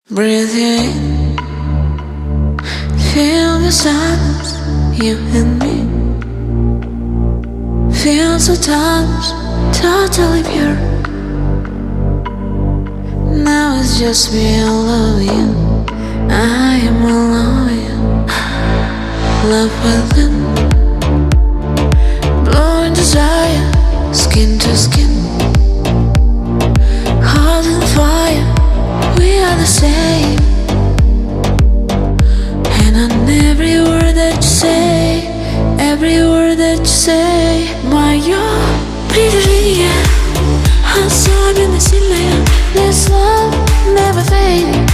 Breathe in, feel the sadness, you and me. Feel the times, totally pure. Now it's just me, I love you. I am alone with you. Love within, blowing desire, skin to skin. Heart on fire, we are the same. And on every word that you say, every word that you say, моё притяжение особенно сильное. This love never fading.